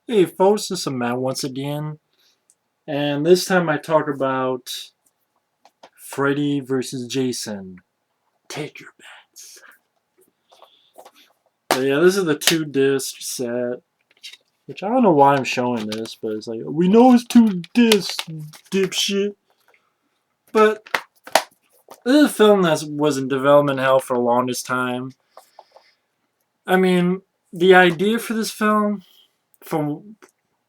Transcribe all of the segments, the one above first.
Hey folks, this is Matt once again, and this time I talk about Freddy versus Jason. Take your bets. But yeah, this is the 2 disc set, which I don't know why I'm showing this, but it's like, we know it's 2 discs, dipshit. But this is a film that was in development hell for the longest time. I mean, the idea for this film, from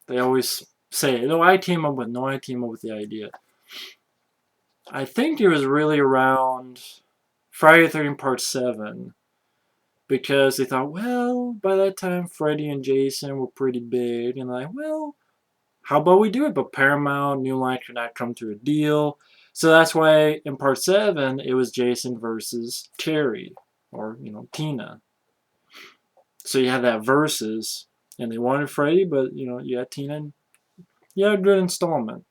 they always say, no, I came up with, no, I came up with the idea. I think it was really around Friday the 13th Part 7 because they thought, well, by that time Freddy and Jason were pretty big, and like, well, how about we do it? But Paramount, New Line could not come to a deal. So that's why in Part 7 it was Jason versus Terry, or, Tina. So you had that versus, and they wanted Freddy, but, you had Tina, you had a good installment.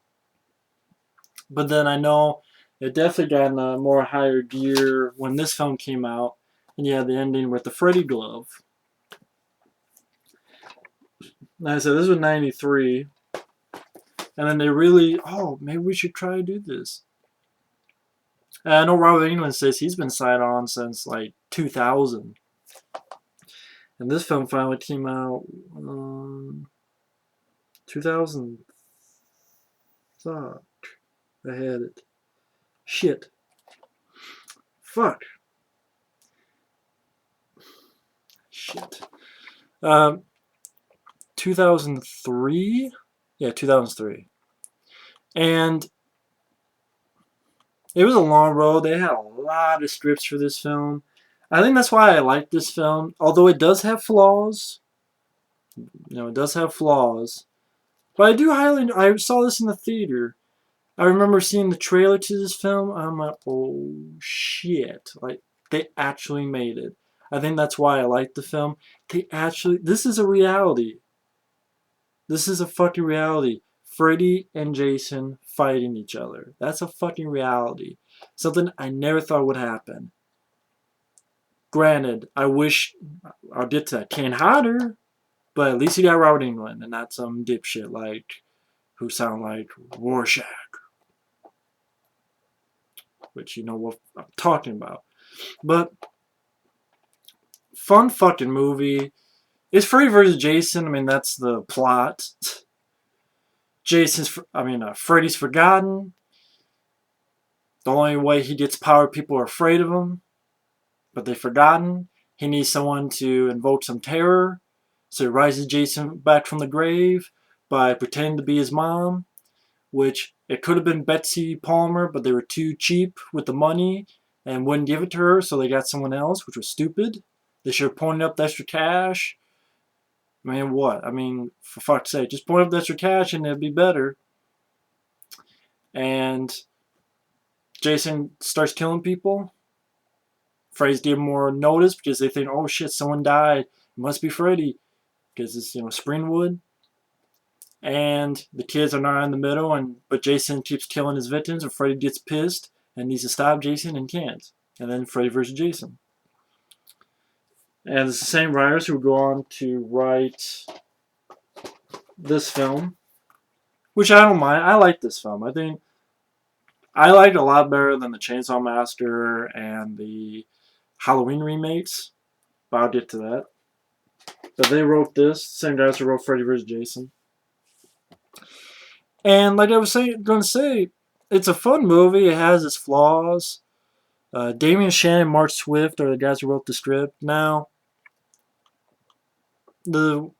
But then I know it definitely got in a more higher gear when this film came out, and you had the ending with the Freddy glove. And I said this was '93, and then they really, oh, maybe we should try to do this. And I know Robert Englund says he's been signed on since like 2000, and this film finally came out 2000. Fuck, I had it. Shit. Fuck. Shit. Um, 2003? Yeah, 2003. And it was a long road. They had a lot of scripts for this film. I think that's why I like this film. Although it does have flaws. It does have flaws. But I do highly... I saw this in the theater. I remember seeing the trailer to this film. I'm like, oh, shit. Like, they actually made it. I think that's why I like the film. They actually... This is a reality. This is a fucking reality. Freddy and Jason fighting each other. That's a fucking reality. Something I never thought would happen. Granted, I wish I'll get to Kane Hodder, but at least he got Robert Englund and not some dipshit like who sound like Rorschach, which you know what I'm talking about. But fun fucking movie. It's Freddy versus Jason. I mean, that's the plot. Freddy's forgotten. The only way he gets power, people are afraid of him, but they've forgotten. He needs someone to invoke some terror, so he rises Jason back from the grave by pretending to be his mom, which it could have been Betsy Palmer, but they were too cheap with the money and wouldn't give it to her, so they got someone else, which was stupid. They should have pointed up the extra cash. Man, what? I mean, for fuck's sake, just point up the extra cash and it'd be better. And Jason starts killing people. Freddy's give more notice because they think, oh shit, someone died. It must be Freddy because it's Springwood, and the kids are not in the middle. But Jason keeps killing his victims, and Freddy gets pissed and needs to stop Jason and can't. And then Freddy versus Jason. And it's the same writers who go on to write this film, which I don't mind. I like this film. I think I like it a lot better than the Chainsaw Massacre and the Halloween remakes. But I'll get to that. But they wrote this, same guys who wrote Freddy vs. Jason. And like I was going to say, it's a fun movie. It has its flaws. Damien Shannon and Mark Swift are the guys who wrote the script. Now, the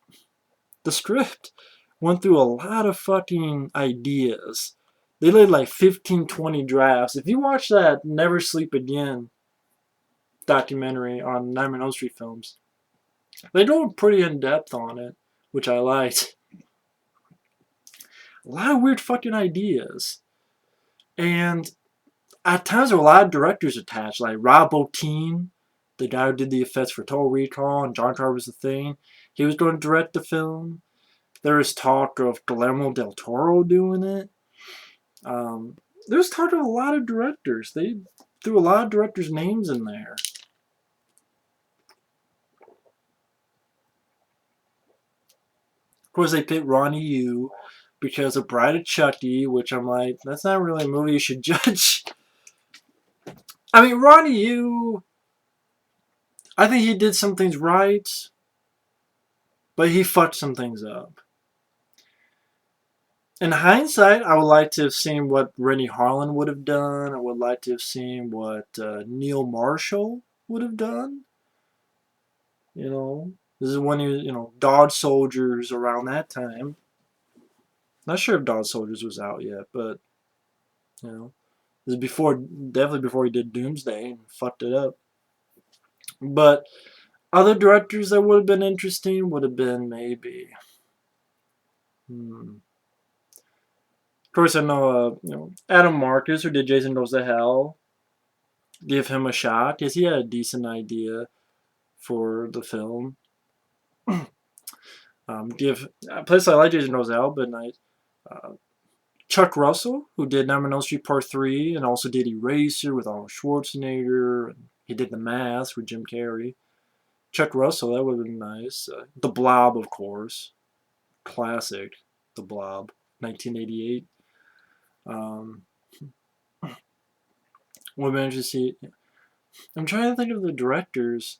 script went through a lot of fucking ideas. They did like 15, 20 drafts. If you watch that Never Sleep Again documentary on Nightmare on Elm Street films, they go pretty in depth on it, which I liked. A lot of weird fucking ideas. And at times there were a lot of directors attached, like Rob Bottin, the guy who did the effects for Total Recall and John Carpenter's The Thing. He was going to direct the film. There was talk of Guillermo del Toro doing it. There's talk of a lot of directors. They threw a lot of directors' names in there. course, they picked Ronny Yu because of Bride of Chucky, which I'm like, that's not really a movie you should judge. I mean, Ronny Yu, I think he did some things right, but he fucked some things up. In hindsight, I would like to have seen what Rennie Harlan would have done. I would like to have seen what Neil Marshall would have done. You know, this is when he, Dog Soldiers around that time. Not sure if Dog Soldiers was out yet, but this is definitely before he did Doomsday and fucked it up. But other directors that would have been interesting would have been maybe. Of course, I know, Adam Marcus, who did Jason Goes to Hell. Give him a shot because he had a decent idea for the film. Plus, I like Jason Goes to Hell, but Chuck Russell, who did Nightmare on Elm Street Part 3 and also did Eraser with Arnold Schwarzenegger. And he did The Mask with Jim Carrey. Chuck Russell, that would have been nice. The Blob, of course. Classic. The Blob. 1988. Would have been interesting to see. I'm trying to think of the directors.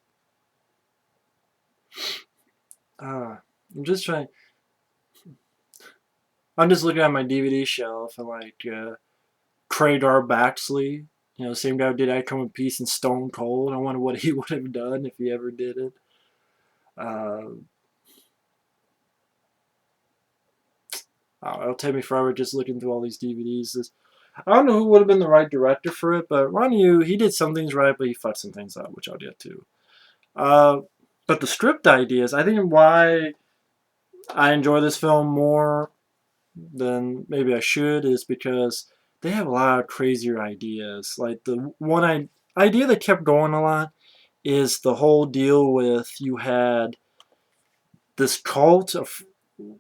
I'm just looking at my DVD shelf and Craig R. Baxley, same guy who did I Come in Peace and Stone Cold. I wonder what he would have done if he ever did it. It'll take me forever just looking through all these DVDs. I don't know who would have been the right director for it, but Ronny Yu, he did some things right, but he fucked some things up, which I'll get to. But the script ideas, I think why I enjoy this film more than maybe I should is because they have a lot of crazier ideas. Like the one idea that kept going a lot is the whole deal with you had this cult of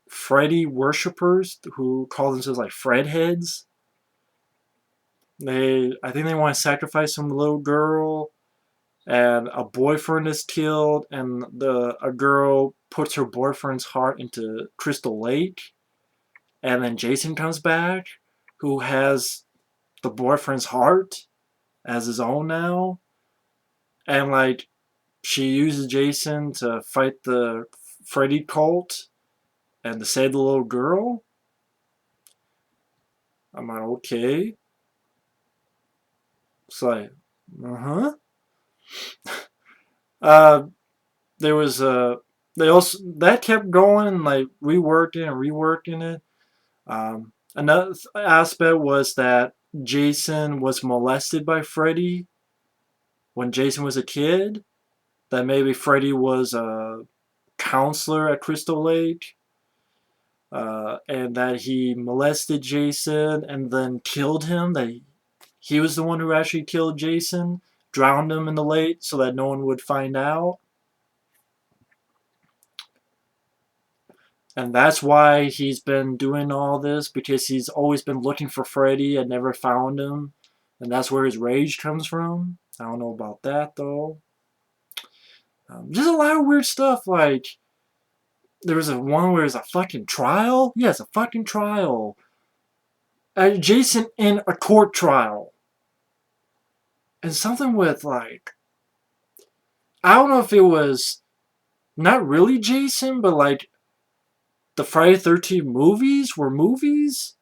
Freddy worshippers who call themselves like Fred heads. I think they want to sacrifice some little girl, and a boyfriend is killed, and a girl puts her boyfriend's heart into Crystal Lake, and then Jason comes back, who has the boyfriend's heart as his own now, and she uses Jason to fight the Freddy cult and to save the little girl. I'm like, okay. It's like, there was they also that kept going and reworking it. Another aspect was that Jason was molested by Freddy when Jason was a kid. That maybe Freddy was a counselor at Crystal Lake, and that he molested Jason and then killed him. That he was the one who actually killed Jason, drowned him in the lake so that no one would find out. And that's why he's been doing all this, because he's always been looking for Freddy and never found him. And that's where his rage comes from. I don't know about that, though. Just a lot of weird stuff, like there was one where there's a fucking trial. Yes, a fucking trial. Jason in a court trial. And something with I don't know if it was not really Jason, but the Friday the 13th movies were movies.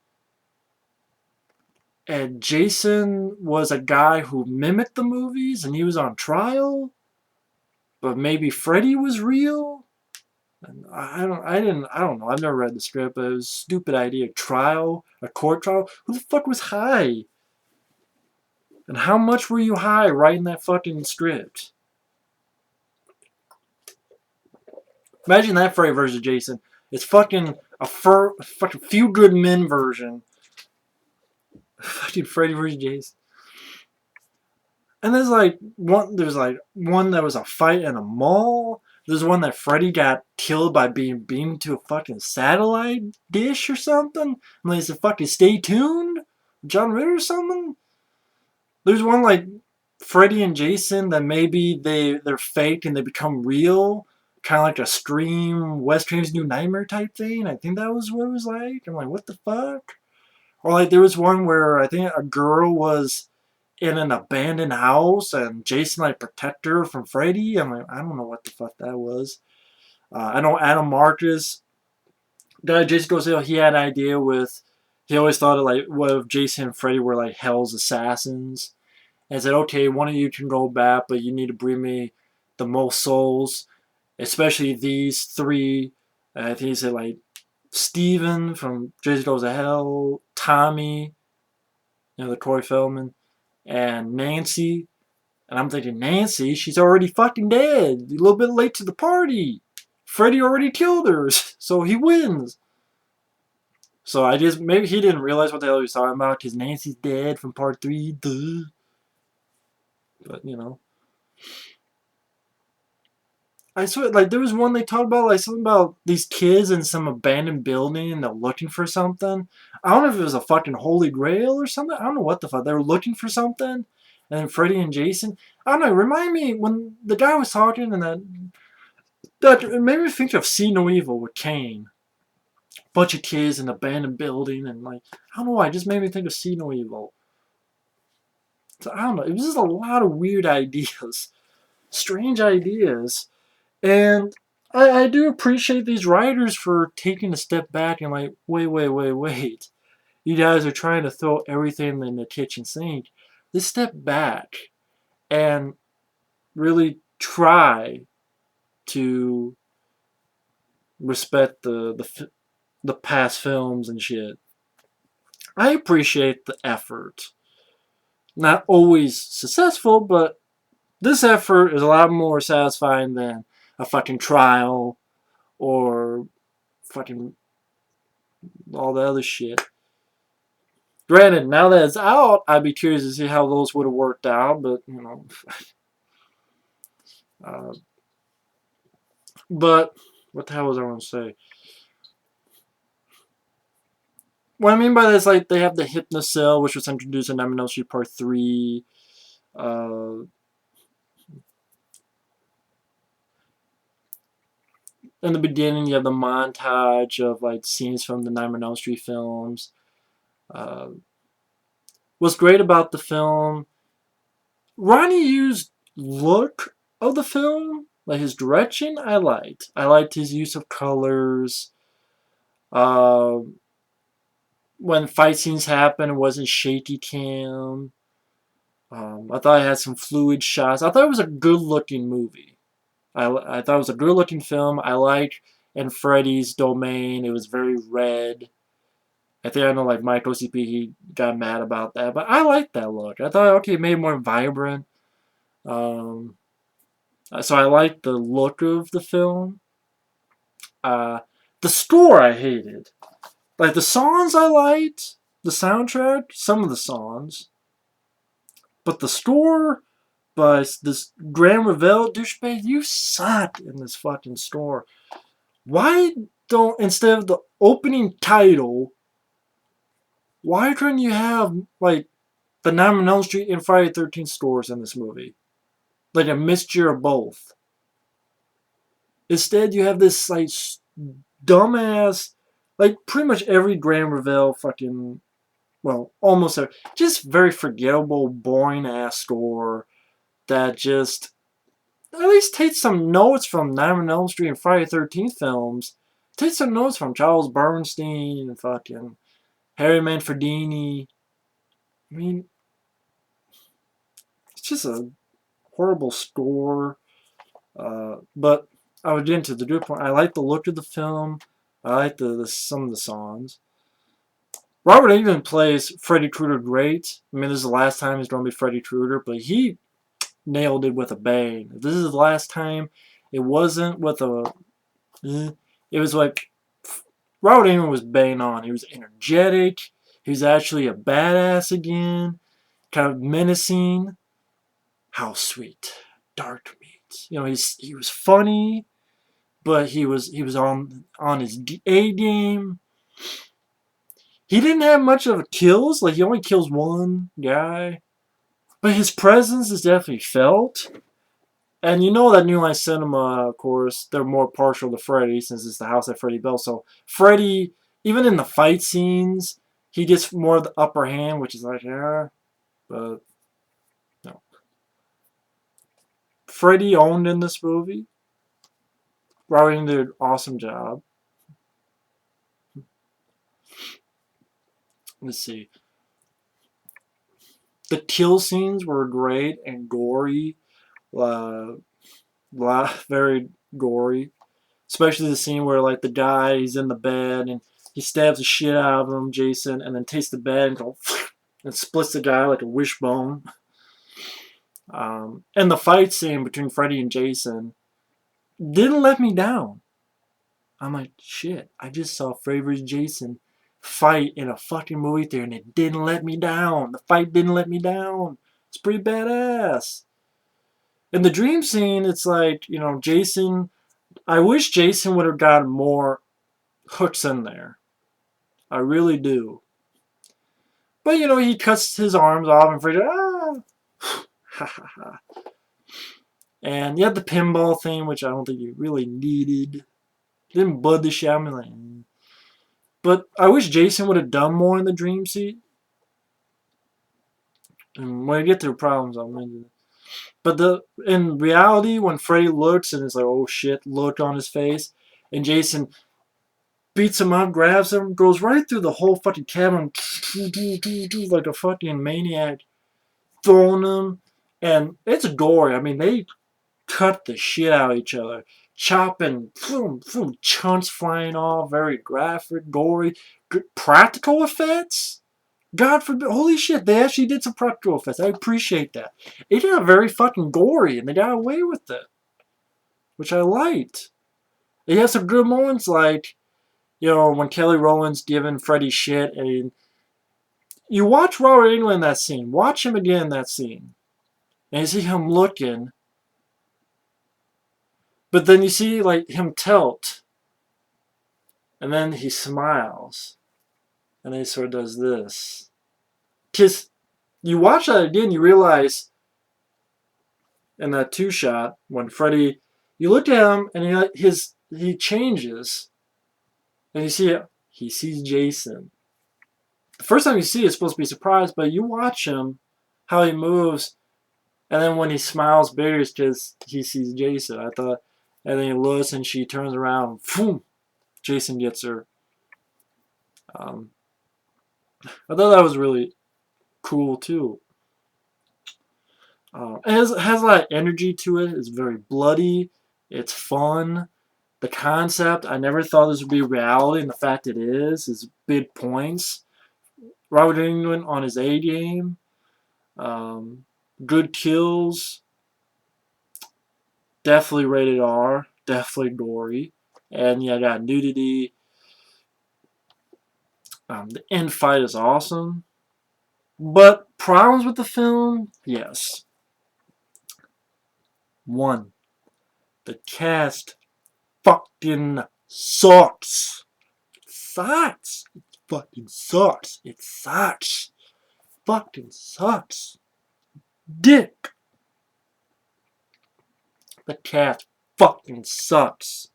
And Jason was a guy who mimicked the movies and he was on trial. But maybe Freddy was real? And I don't know. I've never read the script, but it was a stupid idea. A court trial? Who the fuck was high? And how much were you high writing that fucking script? Imagine that Freddy versus Jason. It's fucking fucking Few Good Men version. Fucking Freddy versus Jason. And there's one that was a fight in a mall. There's one that Freddy got killed by being beamed to a fucking satellite dish or something. And they said fucking stay tuned? John Ritter or something? There's one Freddy and Jason that maybe they're fake and they become real kind of like a Scream, Wes Craven's New Nightmare type thing. I think that was what it was like. I'm like, what the fuck? Or like there was one where I think a girl was in an abandoned house and Jason like protected her from Freddy. I'm like, I don't know what the fuck that was. I know Adam Marcus, guy Jason goes, he had an idea with. He always thought of like what if Jason and Freddy were like Hell's assassins, and said, okay, one of you can go back, but you need to bring me the most souls, especially these three. I think he said like Steven from Jason Goes to Hell, Tommy, the Corey Feldman, and Nancy. And I'm thinking, Nancy, she's already fucking dead. A little bit late to the party. Freddy already killed her, so he wins. So I just, maybe he didn't realize what the hell he was talking about, because Nancy's dead from part 3, duh. But, I swear, like, there was one they talked about, like, something about these kids in some abandoned building and they're looking for something. I don't know if it was a fucking Holy Grail or something. I don't know what the fuck. They were looking for something. And then Freddy and Jason. I don't know. Remind me when the guy was talking and that it made me think of See No Evil with Kane. Bunch of kids in an abandoned building and, like, I don't know why. It just made me think of See No Evil. So, I don't know. It was just a lot of weird ideas. Strange ideas. And I do appreciate these writers for taking a step back and like, wait. You guys are trying to throw everything in the kitchen sink. Let's step back and really try to respect the past films and shit. I appreciate the effort. Not always successful, but this effort is a lot more satisfying than a fucking trial or fucking all the other shit. Granted, now that it's out, I'd be curious to see how those would have worked out, but, but, what the hell was I going to say? What I mean by that is, like, they have the Hypnocell, which was introduced in Nightmare on Elm Street Part 3. In the beginning, you have the montage of, like, scenes from the Nightmare on Elm Street films. What's great about the film, Ronny Yu's look of the film, like his direction, I liked. I liked his use of colors. When fight scenes happened, it wasn't shaky cam. I thought it had some fluid shots. I thought it was a good-looking movie. I thought it was a good-looking film. I liked in Freddy's domain. It was very red. I think I know, like, Michael CP, he got mad about that. But I liked that look. I thought, okay, it made it more vibrant. So I liked the look of the film. The score I hated. Like, the songs I liked. The soundtrack, some of the songs. But the score by this Grand Revel douchebag, you suck in this fucking store. Why don't, instead of the opening title, why couldn't you have, like, the Nightmare on Elm Street and Friday the 13th stores in this movie? Like a mixture of both. Instead, you have this, like, dumbass, like, pretty much every Grand Revel fucking, well, almost every, just very forgettable, boring-ass store that just at least take some notes from Nightmare on Elm Street and Friday the 13th films. Take some notes from Charles Bernstein and fucking Harry Manfredini. I mean, it's just a horrible score. But I would get into the good point. I like the look of the film. I like some of the songs. Robert Englund plays Freddy Krueger great. I mean, this is the last time he's going to be Freddy Krueger, but he nailed it with a bang. If this is the last time, it wasn't with a... It was like... Robert Englund was bang on. He was energetic. He was actually a badass again. Kind of menacing. How sweet. Dark meat. He was funny, but he was on his A game. He didn't have much of a kills. Like, he only kills one guy. But his presence is definitely felt. And you know that New Line Cinema, of course, they're more partial to Freddy since it's the house that Freddy built. So Freddy, even in the fight scenes, he gets more of the upper hand, which is like, yeah, but no. Freddy owned in this movie. Robert did an awesome job. Let's see. The kill scenes were great and gory. Uh, very gory. Especially the scene where like the guy, he's in the bed and he stabs the shit out of him, Jason, and then takes the bed and go and splits the guy like a wishbone. And the fight scene between Freddy and Jason didn't let me down. I'm like, shit, I just saw Freddy vs. Jason fight in a fucking movie theater and it didn't let me down. The fight didn't let me down. It's pretty badass. In the dream scene, it's like, you know, Jason, I wish Jason would have gotten more hooks in there. I really do. But, you know, he cuts his arms off and Freddy, ah! Ha ha ha. And you have the pinball thing, which I don't think you really needed. Didn't bud the Shyamalan. But I wish Jason would have done more in the dream scene. And when I get to the problems, I'll mention it. But in reality, when Freddy looks and it's like, oh shit, look on his face, and Jason beats him up, grabs him, goes right through the whole fucking cabin, like a fucking maniac, throwing him. And it's gory. I mean, they cut the shit out of each other. Chopping, chunks flying off, very graphic, gory. Practical effects? God forbid. Holy shit, they actually did some practical effects. I appreciate that. It got very fucking gory, and they got away with it. Which I liked. It has some good moments like, you know, when Kelly Rowland's giving Freddy shit, and you watch Robert Englund in that scene. Watch him again in that scene. And you see him looking. But then you see, like, him tilt. And then he smiles. And then he sort of does this. Because you watch that again, you realize in that two shot, when Freddy, you look at him and he changes. And you see, he sees Jason. The first time you see it, it's supposed to be surprised, but you watch him, how he moves, and then when he smiles bigger, it's because he sees Jason. I thought, and then he looks and she turns around, boom, Jason gets her. I thought that was really cool too. It has a lot of energy to it. It's very bloody. It's fun. The concept, I never thought this would be reality, and the fact it is big points. Robert Englund on his A game. Good kills. Definitely rated R. Definitely gory. And yeah, I got nudity. The end fight is awesome. But problems with the film? Yes. One, the cast fucking sucks. It sucks. It fucking sucks. It sucks. Fucking sucks. Dick. The cast fucking sucks.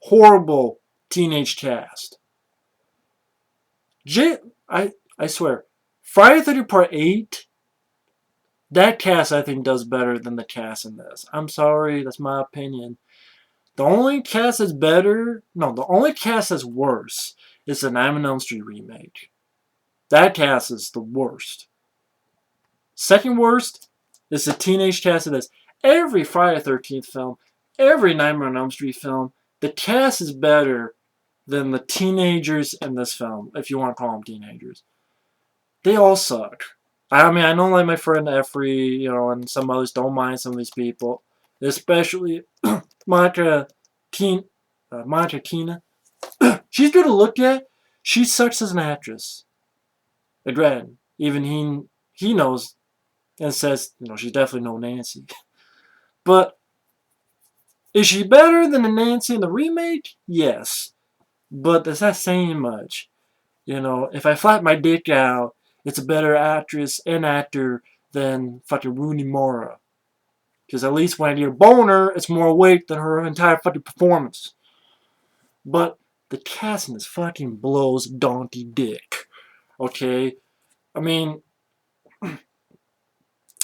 Horrible teenage cast. I swear, Friday the 13th Part 8, that cast I think does better than the cast in this. I'm sorry, that's my opinion. The only cast that's better, no, the only cast that's worse is the Nightmare on Elm Street remake. That cast is the worst. Second worst is the teenage cast of this. Every Friday the 13th film, every Nightmare on Elm Street film, the cast is better than the teenagers in this film, if you want to call them teenagers. They all suck. I mean, I know like my friend Effrey, you know, and some others don't mind some of these people. Especially Monica Tina. She's good to look at. She sucks as an actress. Again, even he knows and says, you know, she's definitely no Nancy. But is she better than the Nancy in the remake? Yes. But that's not saying much. You know, if I flap my dick out, it's a better actress and actor than fucking Rooney Mara. Because at least when I get a boner, it's more weight than her entire fucking performance. But the cast in this fucking blows donkey dick. Okay? I mean,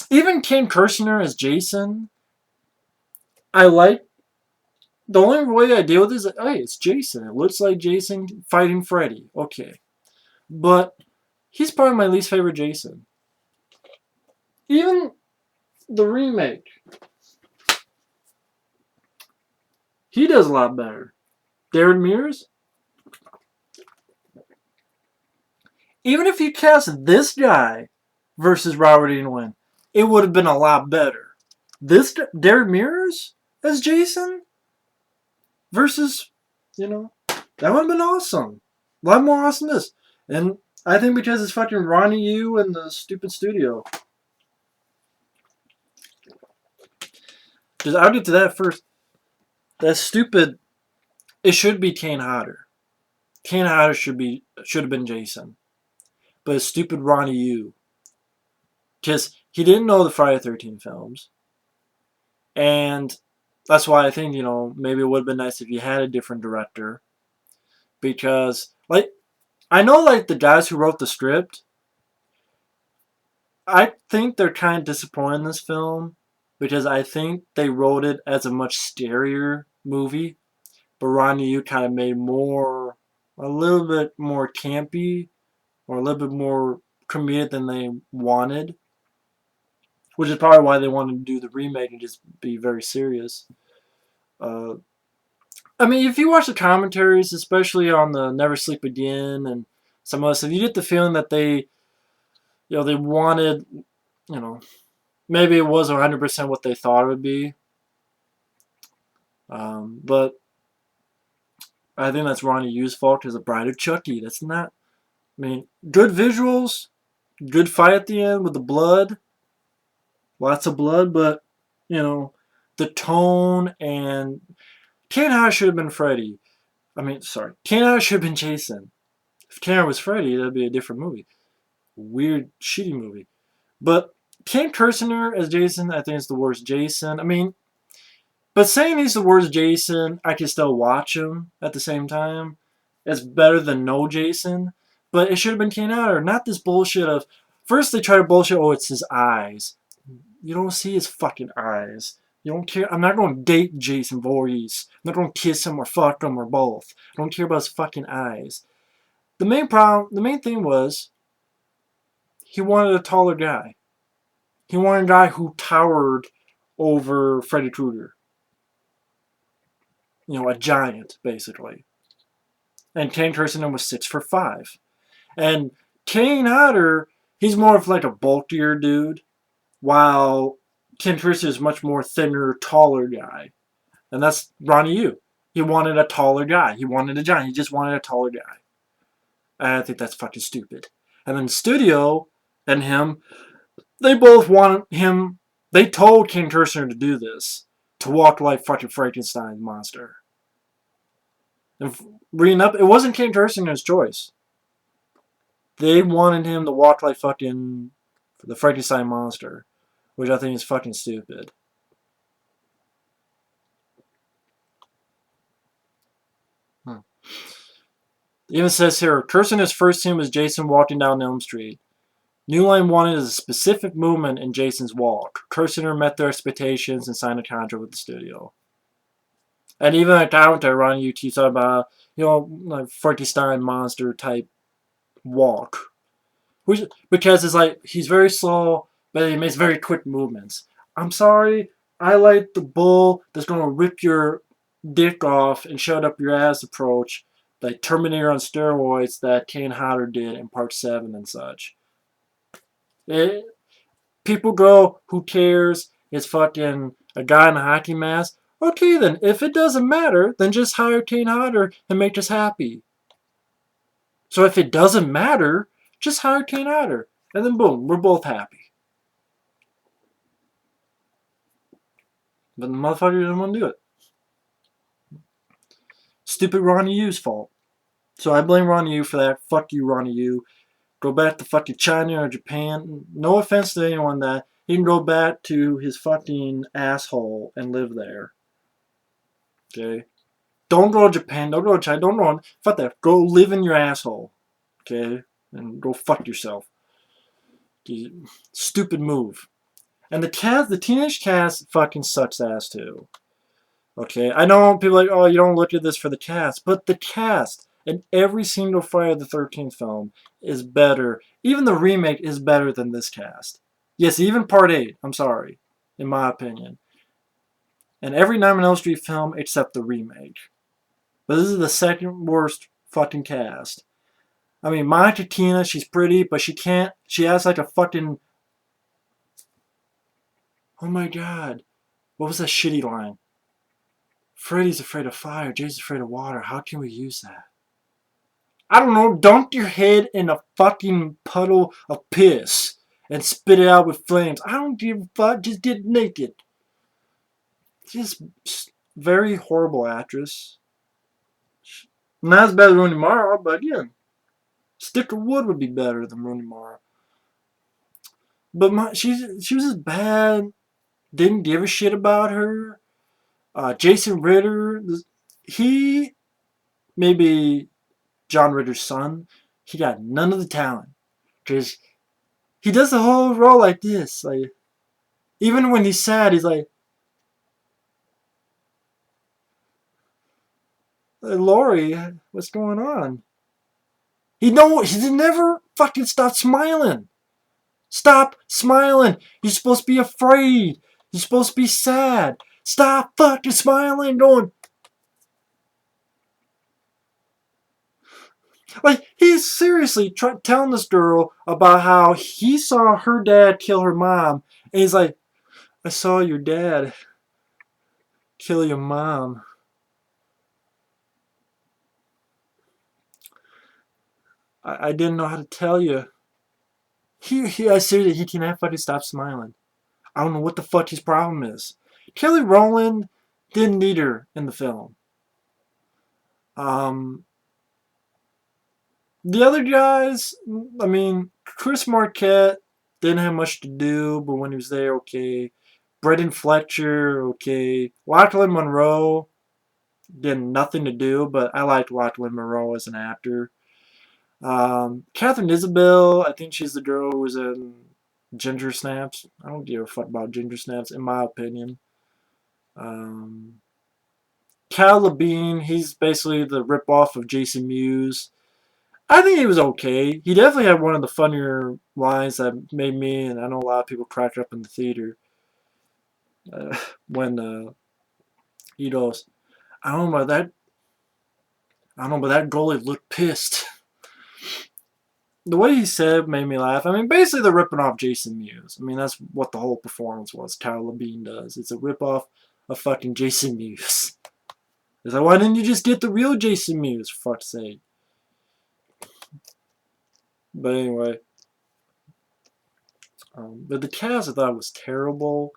even Kane Kirzinger as Jason, I like. The only way I deal with this is, hey, it's Jason. It looks like Jason fighting Freddy. Okay. But he's probably my least favorite Jason. Even the remake, he does a lot better. Darren Mears, even if you cast this guy versus Robert Englund, it would have been a lot better. This Darren Mears as Jason versus, that would have been awesome. A lot more awesome than this. And I think because it's fucking Ronny Yu and the stupid studio. Because I'll get to that first. That stupid. It should be Kane Hodder. Kane Hodder should have been Jason. But it's stupid Ronny Yu. Because he didn't know the Friday the 13th films. And that's why I think, maybe it would have been nice if you had a different director. Because, I know, the guys who wrote the script, I think they're kind of disappointed in this film. Because I think they wrote it as a much scarier movie. But Ronny Yu kind of made a little bit more campy, or a little bit more comedic than they wanted. Which is probably why they wanted to do the remake and just be very serious. I mean, if you watch the commentaries, especially on the Never Sleep Again and some other stuff, you get the feeling that they wanted, maybe it was 100% what they thought it would be. But I think that's Ronny Yu's fault because of Bride of Chucky. That's not, good visuals, good fight at the end with the blood, lots of blood, but, the tone and Kane Hodder should have been Freddy. Kane Hodder should have been Jason. If Kane Hodder was Freddy, that'd be a different movie. Weird, shitty movie. But Kane Kirzinger as Jason, I think is the worst Jason. But saying he's the worst Jason, I can still watch him at the same time. It's better than no Jason. But it should have been Kane Hodder, not this bullshit of... First they try to bullshit, it's his eyes. You don't see his fucking eyes. You don't care. I'm not going to date Jason Voorhees. I'm not going to kiss him or fuck him or both. I don't care about his fucking eyes. The main thing was, he wanted a taller guy. He wanted a guy who towered over Freddy Krueger. A giant, basically. And Kane Kirzinger was 6'5". And Kane Hodder, he's more of a bulkier dude, while Kane Kirzinger is much more thinner, taller guy. And that's Ronny Yu. He wanted a taller guy. He wanted a giant. He just wanted a taller guy. And I think that's fucking stupid. And then the studio and him, they both wanted him. They told Kane Kirzinger to do this. To walk like fucking Frankenstein monster. And reading up, it wasn't Kane Kirzinger's choice. They wanted him to walk like fucking the Frankenstein monster. Which I think is fucking stupid. It even says here, Kirzinger's first scene was Jason walking down Elm Street. New Line wanted a specific movement in Jason's walk. Kirzinger met their expectations and signed a contract with the studio. And even a commentary Ronny Yu talks about, Frankenstein monster type walk. Because it's he's very slow, but he makes very quick movements. I'm sorry, I like the bull that's going to rip your dick off and shove up your ass approach, like Terminator on steroids that Kane Hodder did in Part 7 and such. People go, who cares? It's fucking a guy in a hockey mask. Okay then, if it doesn't matter, then just hire Kane Hodder and make us happy. So if it doesn't matter, just hire Kane Hodder. And then boom, we're both happy. But the motherfucker didn't want to do it. Stupid Ronny Yu's fault. So I blame Ronny Yu for that. Fuck you, Ronny Yu. Go back to fucking China or Japan. No offense to anyone that he can go back to his fucking asshole and live there. Okay? Don't go to Japan, don't go to China, don't go, fuck that. Go live in your asshole. Okay? And go fuck yourself. Stupid move. And the teenage cast fucking sucks ass too. Okay? I know people are like, oh, you don't look at this for the cast, but the cast in every single Friday the 13th film is better. Even the remake is better than this cast. Yes, even Part 8, I'm sorry, in my opinion. And every Nightmare on Elm Street film except the remake. But this is the second worst fucking cast. I mean, Monica Tina, she's pretty, but she has like a fucking... Oh my god. What was that shitty line? Freddy's afraid of fire, Jason's afraid of water. How can we use that? I don't know, dunk your head in a fucking puddle of piss and spit it out with flames. I don't give a fuck, just get naked. Just very horrible actress. Not as bad as Rooney Mara, but again, Sticker Wood would be better than Rooney Mara. But she was just bad. Didn't give a shit about her. Jason Ritter, he maybe John Ritter's son. He got none of the talent. Because he does the whole role like this. Like, even when he's sad, he's like, Laurie, what's going on? He never fucking stopped smiling. Stop smiling. You're supposed to be afraid. You're supposed to be sad. Stop fucking smiling. Going. Like, he's seriously telling this girl about how he saw her dad kill her mom. And he's like, I saw your dad kill your mom. I didn't know how to tell you. I seriously, he can't fucking stop smiling. I don't know what the fuck his problem is. Kelly Rowland didn't need her in the film. The other guys, I mean, Chris Marquette didn't have much to do, but when he was there, okay. Brendan Fletcher, okay. Lachlan Monroe did nothing to do, but I liked Lachlan Monroe as an actor. Catherine Isabel, I think she's the girl who was in Ginger Snaps. I don't give a fuck about Ginger Snaps, in my opinion. Cal Labine, he's basically the ripoff of Jason Mewes. I think he was okay. He definitely had one of the funnier lines that made me, and I know a lot of people cracked up in the theater. When he goes, I don't know, but that goalie looked pissed. The way he said it made me laugh. I mean, basically they're ripping off Jason Mewes. I mean, that's what the whole performance was. Cal Labine does. It's a ripoff of fucking Jason Mewes. It's like, why didn't you just get the real Jason Mewes, for fuck's sake? But anyway. But the cast I thought was terrible.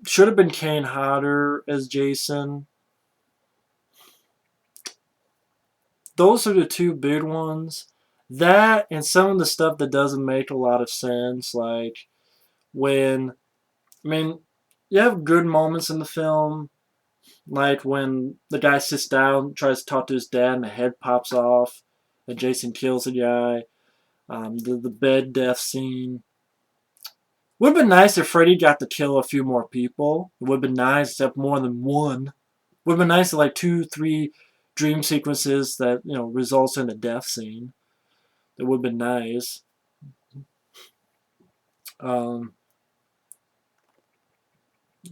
Should have been Kane Hodder as Jason. Those are the two big ones. That and some of the stuff that doesn't make a lot of sense. Like when, I mean, you have good moments in the film. Like when the guy sits down, tries to talk to his dad, and the head pops off, and Jason kills the guy. The bed death scene. Would have been nice if Freddy got to kill a few more people. It would have been nice, except more than one. Would have been nice to like 2, 3 dream sequences that, you know, results in a death scene. It would have been nice. Let's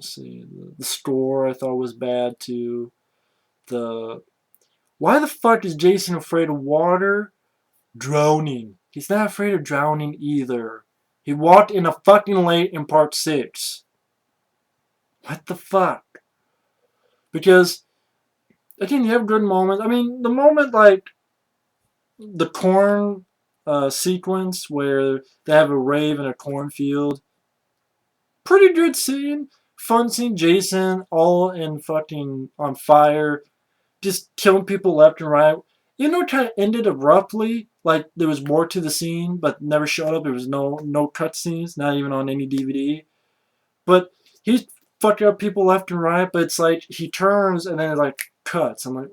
see. The score I thought was bad too. Why the fuck is Jason afraid of water? Drowning. He's not afraid of drowning either. He walked in a fucking lake in part 6. What the fuck? Because, again, you have good moments. I mean, the moment, like, the corn sequence where they have a rave in a cornfield. Pretty good scene. Fun scene. Jason all in fucking on fire. Just killing people left and right. You know, it kind of ended abruptly. Like there was more to the scene, but never showed up. There was no cutscenes, not even on any DVD. But he's fucking up people left and right. But it's like he turns and then it like cuts. I'm like,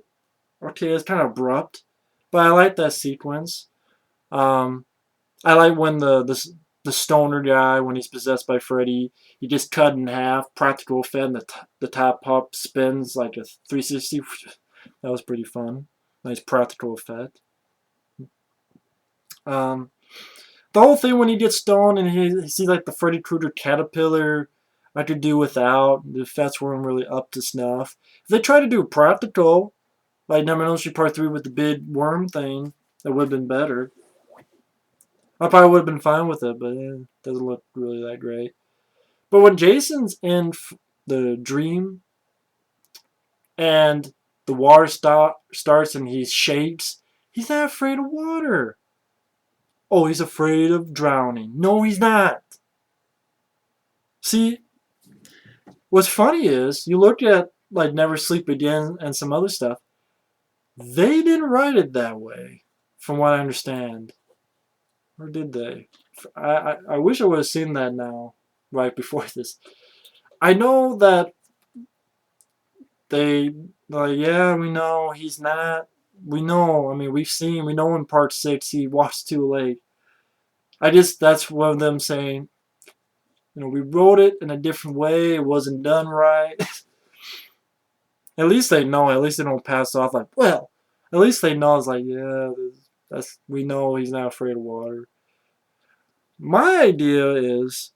okay, it's kind of abrupt. But I like that sequence. Um, I like when the stoner guy, when he's possessed by Freddy, he just cut in half, practical effect, and the top pop spins like a 360. That was pretty fun. Nice practical effect. Um, the whole thing when he gets stoned and he sees like the Freddy Krueger caterpillar, I could do without. The effects weren't really up to snuff. If they tried to do practical, like Nightmare on Elm Street Part 3 with the big worm thing, that would have been better. I probably would have been fine with it, but it doesn't look really that great. But when Jason's in the dream and the water starts and he shakes, he's not afraid of water. Oh, he's afraid of drowning. No, he's not. See, what's funny is you look at like Never Sleep Again and some other stuff. They didn't write it that way, from what I understand. Or did they? I wish I would have seen that now, right before this. I know that they like, yeah, we know he's not. We know. I mean, we know in part 6 he walks too late. That's one of them saying, we wrote it in a different way. It wasn't done right. At least they know. At least they don't pass off like, well. At least they know. It's like, yeah, we know he's not afraid of water. My idea is,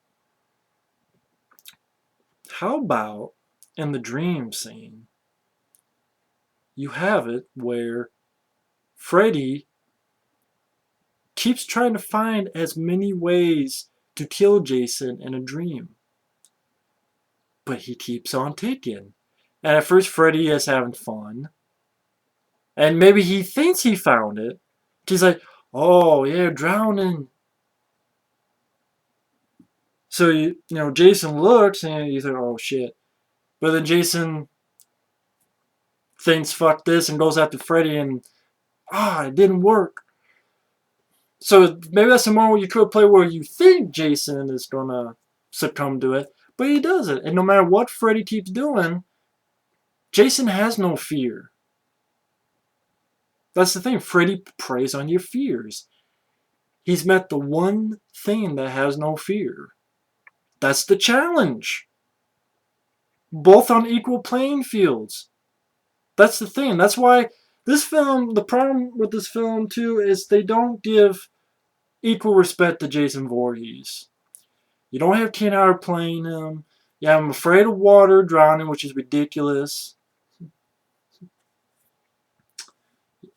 how about in the dream scene, you have it where Freddy keeps trying to find as many ways to kill Jason in a dream. But he keeps on taking. And at first Freddy is having fun. And maybe he thinks he found it. He's like, oh yeah, drowning. So Jason looks and he's like, oh shit. But then Jason thinks fuck this and goes after Freddy and it didn't work. So maybe that's the moment you could play where you think Jason is gonna succumb to it, but he doesn't. And no matter what Freddy keeps doing, Jason has no fear. That's the thing. Freddy preys on your fears. He's met the one thing that has no fear. That's the challenge. Both on equal playing fields. That's the thing. That's why this film, the problem with this film too, is they don't give equal respect to Jason Voorhees. You don't have Kane Hodder playing him. Yeah, I'm afraid of water, drowning, which is ridiculous.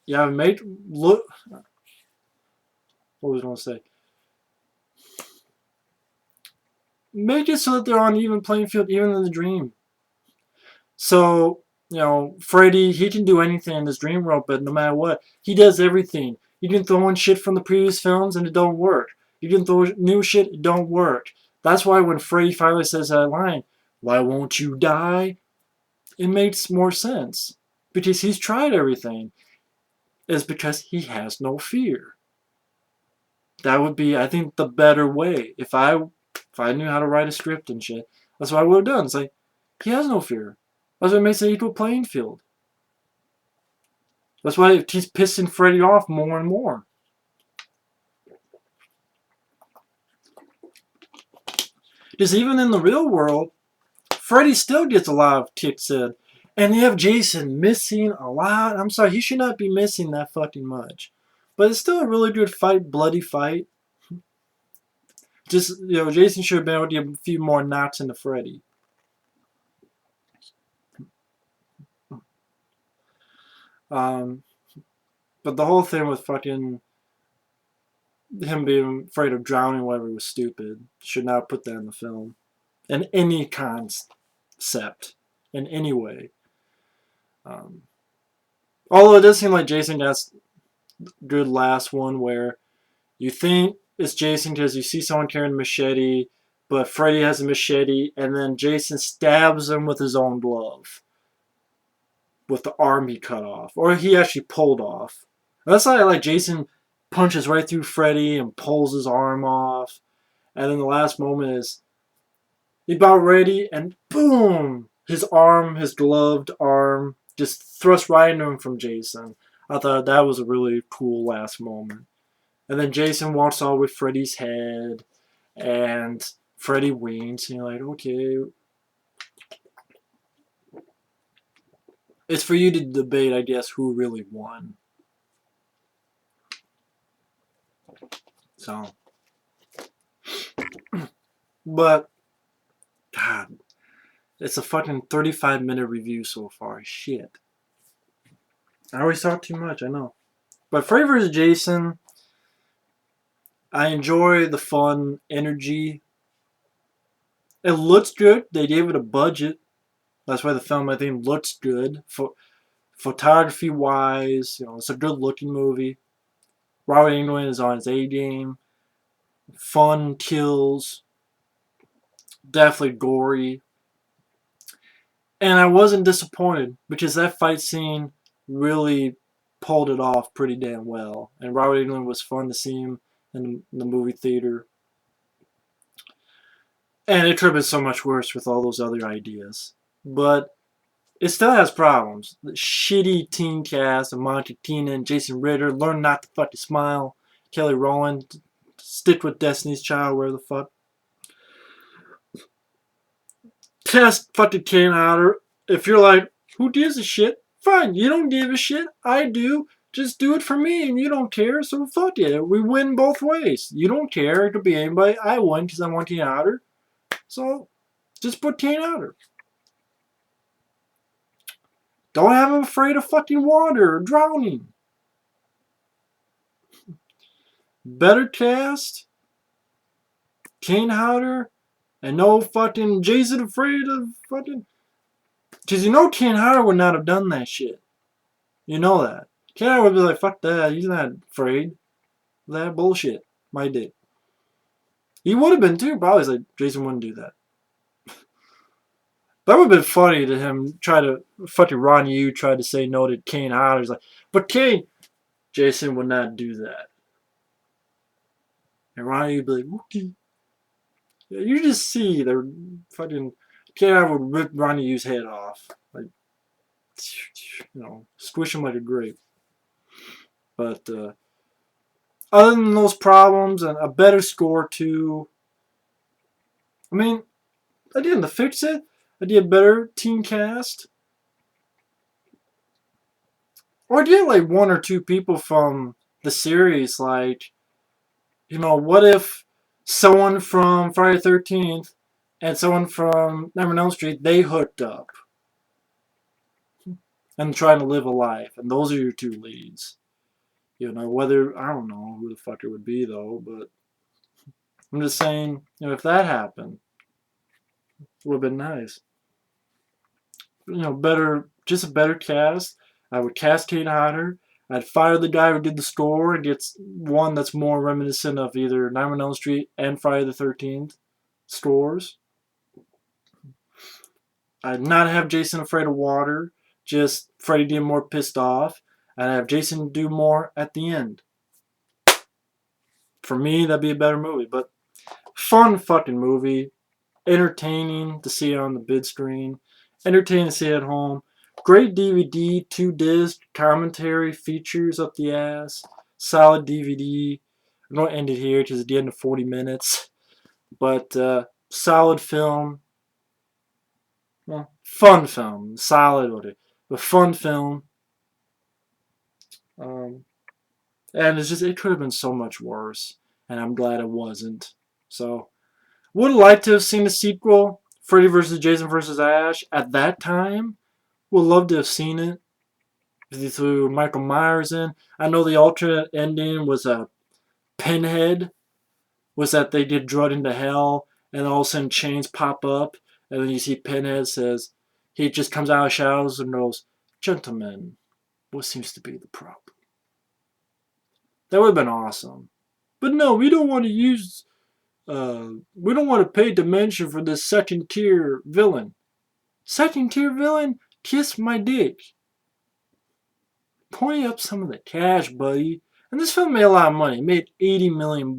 Yeah, make look. What was I going to say? Make it so that they're on an even playing field, even in the dream. So, Freddy, he can do anything in this dream world, but no matter what, he does everything. You can throw in shit from the previous films and it don't work. You can throw new shit, it don't work. That's why when Freddy finally says that line, why won't you die? It makes more sense. Because he's tried everything. It's because he has no fear. That would be, I think, the better way. If I knew how to write a script and shit, that's what I would have done. It's like, he has no fear. That's what makes it an equal playing field. That's why he's pissing Freddy off more and more. Because even in the real world, Freddy still gets a lot of kicks in. And you have Jason missing a lot. I'm sorry, he should not be missing that fucking much. But it's still a really good fight, bloody fight. Just, Jason should have been able to give a few more knocks into Freddy. But the whole thing with fucking him being afraid of drowning, whatever, was stupid. Should not put that in the film. In any concept. In any way. Although it does seem like Jason got a good last one where you think it's Jason because you see someone carrying a machete, but Freddy has a machete, and then Jason stabs him with his own glove. With the arm he cut off. Or he actually pulled off. That's like Jason punches right through Freddy and pulls his arm off. And then the last moment is he's about ready, and boom! His arm, his gloved arm, just thrust right into him from Jason. I thought that was a really cool last moment. And then Jason walks off with Freddy's head, and Freddy winks, and you're like, okay. It's for you to debate, I guess, who really won. So, but, God, it's a fucking 35-minute review so far. Shit. I always talk too much, I know. But Freddy vs. Jason, I enjoy the fun energy. It looks good. They gave it a budget. That's why the film, I think, looks good. Photography-wise, it's a good-looking movie. Robert Englund is on his A game. Fun kills. Definitely gory. And I wasn't disappointed because that fight scene really pulled it off pretty damn well. And Robert Englund was fun to see him in the movie theater. And it could have been so much worse with all those other ideas. But it still has problems. The shitty teen cast of Monty Keenan, Jason Ritter, Learn Not to Fucking Smile, Kelly Rowland, stick with Destiny's Child, where the fuck. Cast fucking Kane Hodder. If you're like, who gives a shit? Fine, you don't give a shit. I do. Just do it for me, and you don't care, so fuck it. We win both ways. You don't care. It could be anybody. I win because I want Kane Hodder. So, just put Kane Hodder. Don't have him afraid of fucking water or drowning. Better cast. Kane Hodder. And no fucking Jason afraid of fucking... Because Kane Hodder would not have done that shit. You know that. Kane Hodder would be like, fuck that. He's not afraid. That bullshit. My dick. He would have been too. Probably like, Jason wouldn't do that. That would have been funny to him try to... Fucking Ronny Yu tried to say no to Kane Hodder. He's like, but Kane... Jason would not do that. And Ronny Yu would be like, okay. You just see they're fucking... Kane Hodder would rip Ronny Yu's head off. Like, squish him like a grape. But, other than those problems and a better score too, I mean, I didn't fix it. I did a better team cast. Or I did like one or two people from the series, like, what if someone from Friday the 13th and someone from Nightmare on Elm Street, they hooked up and trying to live a life, and those are your two leads. Whether, I don't know who the fuck it would be though, but I'm just saying, if that happened, it would have been nice. Just a better cast. I would cast Kane Hodder. I'd fire the guy who did the score and get one that's more reminiscent of either Nightmare on Elm Street and Friday the 13th scores. I'd not have Jason afraid of water, just Freddy being more pissed off. I'd have Jason do more at the end. For me, that'd be a better movie, but fun fucking movie. Entertaining to see it on the big screen. Entertaining to see it at home. Great DVD, 2-disc, commentary, features up the ass. Solid DVD. I'm going to end it here because it's the end of 40 minutes. But solid film. Well, fun film. Solid, but fun film. And it could have been so much worse. And I'm glad it wasn't. So, would have liked to have seen a sequel. Freddy vs. Jason vs. Ash. At that time, would love to have seen it. They threw Michael Myers in. I know the alternate ending was a Pinhead. Was that they get drugged into hell, and all of a sudden chains pop up, and then you see Pinhead says, he just comes out of the shadows and goes, "Gentlemen, what seems to be the problem?" That would have been awesome. But no, we don't want to use... we don't want to pay dimension for this second-tier villain. Second-tier villain? Kiss my dick. pony up some of the cash, buddy. And this film made a lot of money. It made $80 million.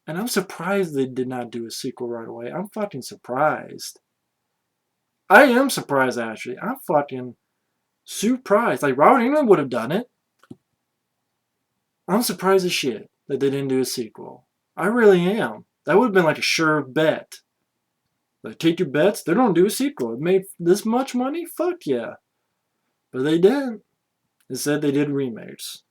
And I'm surprised they did not do a sequel right away. I'm fucking surprised. I am surprised, actually. I'm fucking surprised. Like, Robert Englund would have done it. I'm surprised as shit that they didn't do a sequel. I really am. That would have been like a sure bet. Like, take your bets. They don't do a sequel. It made this much money? Fuck yeah. But they didn't. Instead, they did remakes.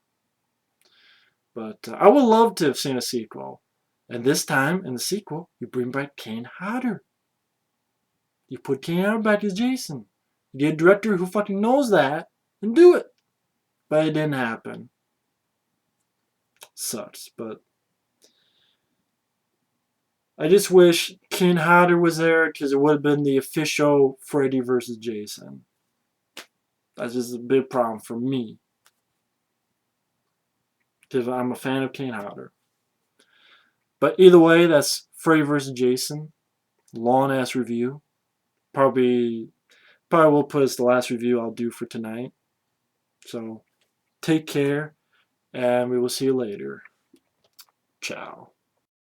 But I would love to have seen a sequel. And this time, in the sequel, you bring back Kane Hodder. You put Kane Hodder back as Jason. You get a director who fucking knows that and do it. But it didn't happen. Sucks, but I just wish Kane Hodder was there because it would have been the official Freddy versus Jason. That's just a big problem for me. Because I'm a fan of Kane Hodder. But either way, that's Freddy vs. Jason. Long ass review. Probably will put as the last review I'll do for tonight. So take care, and we will see you later. Ciao.